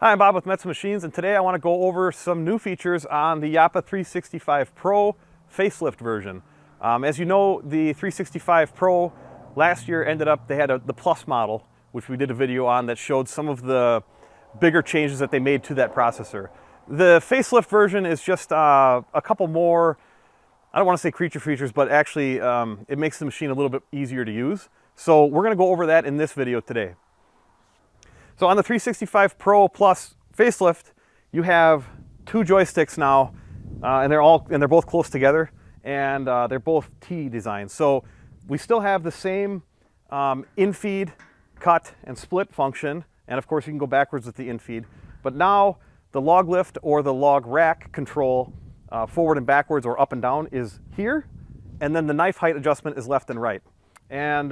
Hi, I'm Bob with Metz Machines, and today I want to go over some new features on the Japa 365 Pro facelift version. As you know, the 365 Pro last year ended up, they had the Plus model, which we did a video on that showed some of the bigger changes that they made to that processor. The facelift version is just a couple more, I don't want to say creature features, but actually it makes the machine a little bit easier to use. So we're going to go over that in this video today. So on the 365 Pro Plus facelift, you have two joysticks now, and they're both close together, and they're both T designs. So we still have the same in-feed, cut, and split function, and of course you can go backwards with the in-feed. But now the log lift or the log rack control, forward and backwards or up and down, is here, and then the knife height adjustment is left and right. And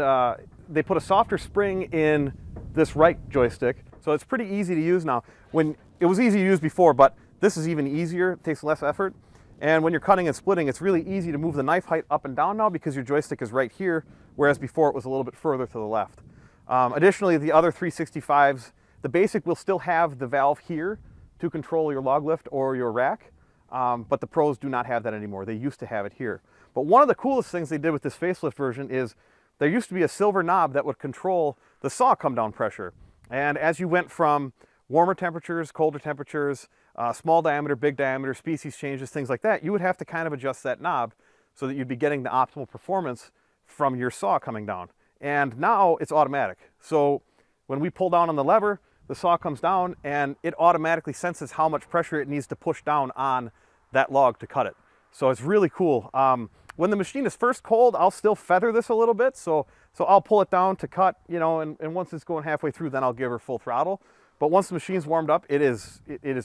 they put a softer spring in this right joystick, so it's pretty easy to use now. When it was easy to use before, but this is even easier, it takes less effort. And when you're cutting and splitting, it's really easy to move the knife height up and down now because your joystick is right here, whereas before it was a little bit further to the left. Additionally, the other 365s, the basic will still have the valve here to control your log lift or your rack, but the Pros do not have that anymore. They used to have it here. But one of the coolest things they did with this facelift version is there used to be a silver knob that would control the saw come down pressure. And as you went from warmer temperatures, colder temperatures, small diameter, big diameter, species changes, things like that, you would have to kind of adjust that knob so that you'd be getting the optimal performance from your saw coming down. And now it's automatic. So when we pull down on the lever, the saw comes down and it automatically senses how much pressure it needs to push down on that log to cut it. So it's really cool. When the machine is first cold, I'll still feather this a little bit. So I'll pull it down to cut, you know, and once it's going halfway through, then I'll give her full throttle. But once the machine's warmed up, it is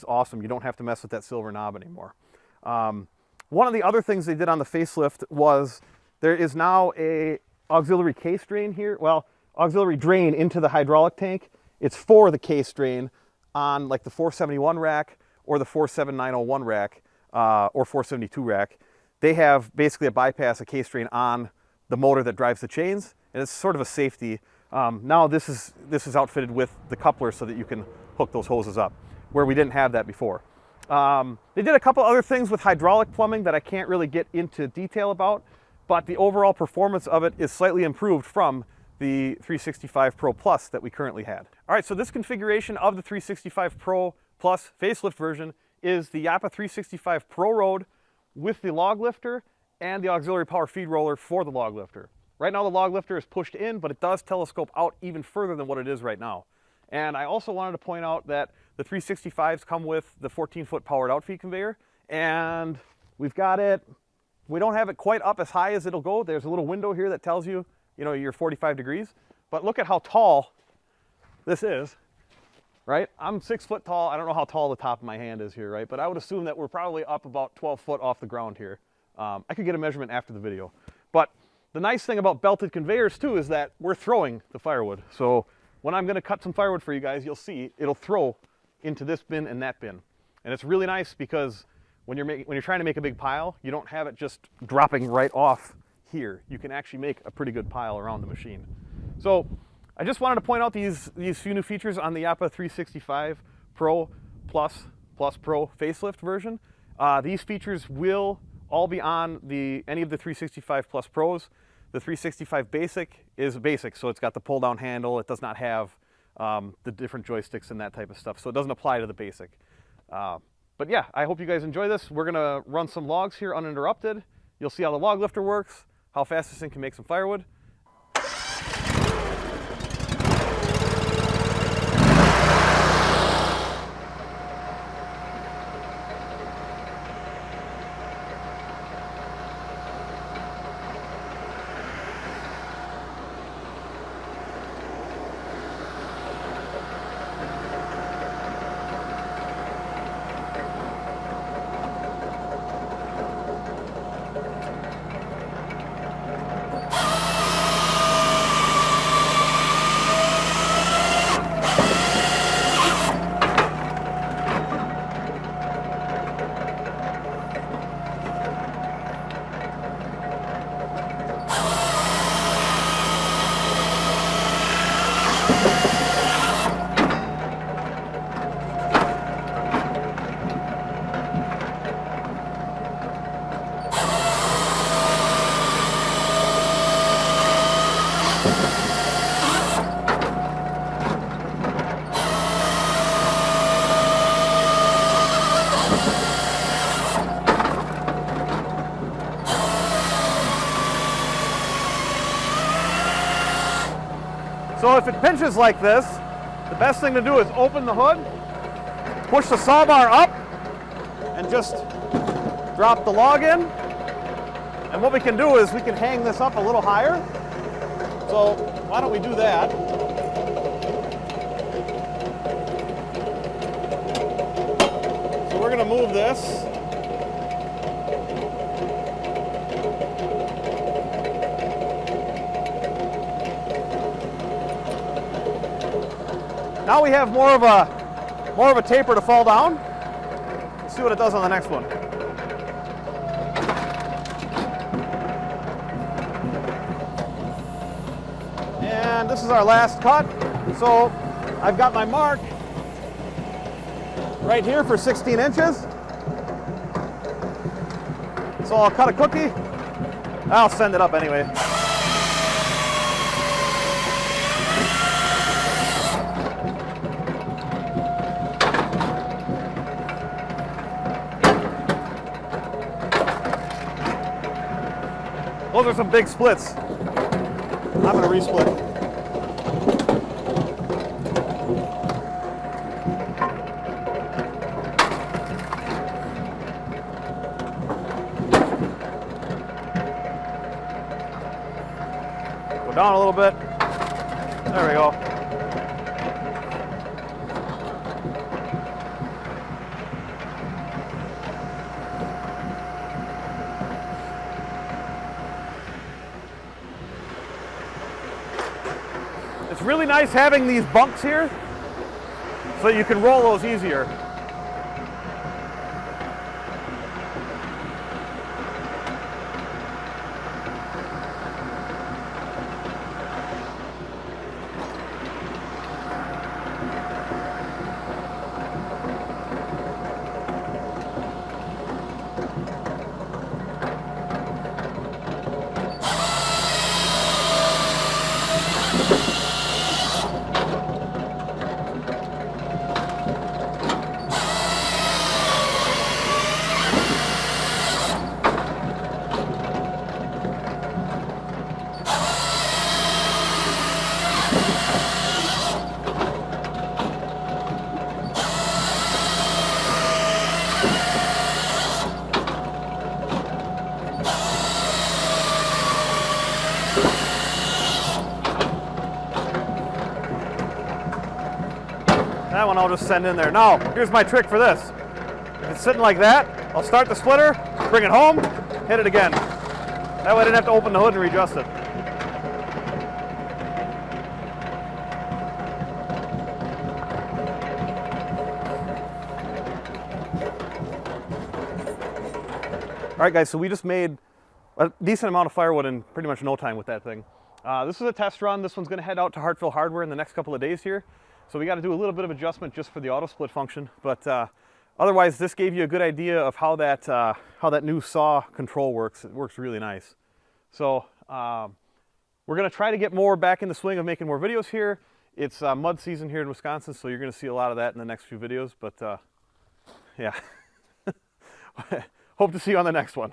awesome. You don't have to mess with that silver knob anymore. One of the other things they did on the facelift was there is now a auxiliary case drain here. Well, auxiliary drain into the hydraulic tank. It's for the case drain on like the 471 rack or the 47901 rack or 472 rack. They have basically a bypass, a case drain on the motor that drives the chains, and it's sort of a safety. Now this is outfitted with the coupler so that you can hook those hoses up, where we didn't have that before. They did a couple other things with hydraulic plumbing that I can't really get into detail about, but the overall performance of it is slightly improved from the 365 Pro Plus that we currently had. All right, so this configuration of the 365 Pro Plus facelift version is the Japa 365 Pro Road with the log lifter and the auxiliary power feed roller for the log lifter. Right now the log lifter is pushed in, but it does telescope out even further than what it is right now. And I also wanted to point out that the 365s come with the 14-foot powered out feed conveyor, and we've got it, we don't have it quite up as high as it'll go. There's a little window here that tells you, you know, you're 45 degrees, but look at how tall this is, right? I'm 6 foot tall. I don't know how tall the top of my hand is here, right? But I would assume that we're probably up about 12 foot off the ground here. I could get a measurement after the video. But the nice thing about belted conveyors too is that we're throwing the firewood. So when I'm gonna cut some firewood for you guys, you'll see it'll throw into this bin and that bin. And it's really nice because when you're trying to make a big pile, you don't have it just dropping right off here. You can actually make a pretty good pile around the machine. So I just wanted to point out these few new features on the Japa 365 Pro Plus Pro facelift version. These features will all be on any of the 365 Plus Pros. The 365 Basic is basic, so it's got the pull down handle. It does not have the different joysticks and that type of stuff, so it doesn't apply to the Basic. But yeah, I hope you guys enjoy this. We're gonna run some logs here uninterrupted. You'll see how the log lifter works, how fast this thing can make some firewood. if it pinches like this, the best thing to do is open the hood, push the saw bar up, and just drop the log in. And what we can do is we can hang this up a little higher. So why don't we do that? So we're going to move this. Now we have more of a taper to fall down. Let's see what it does on the next one. And this is our last cut. So I've got my mark right here for 16 inches. So I'll cut a cookie. I'll send it up anyway. Those are some big splits. I'm going to resplit. Go down a little bit. There we go. It's really nice having these bunks here so you can roll those easier. That one I'll just send in there. Now, here's my trick for this. If it's sitting like that, I'll start the splitter, bring it home, hit it again. That way I didn't have to open the hood and readjust it. All right, guys, so we just made a decent amount of firewood in pretty much no time with that thing. This is a test run. This one's going to head out to Hartville Hardware in the next couple of days here. So we got to do a little bit of adjustment just for the auto split function, but otherwise this gave you a good idea of how that new saw control works. It works really nice. So we're going to try to get more back in the swing of making more videos here. It's mud season here in Wisconsin, so you're going to see a lot of that in the next few videos, but yeah. Hope to see you on the next one.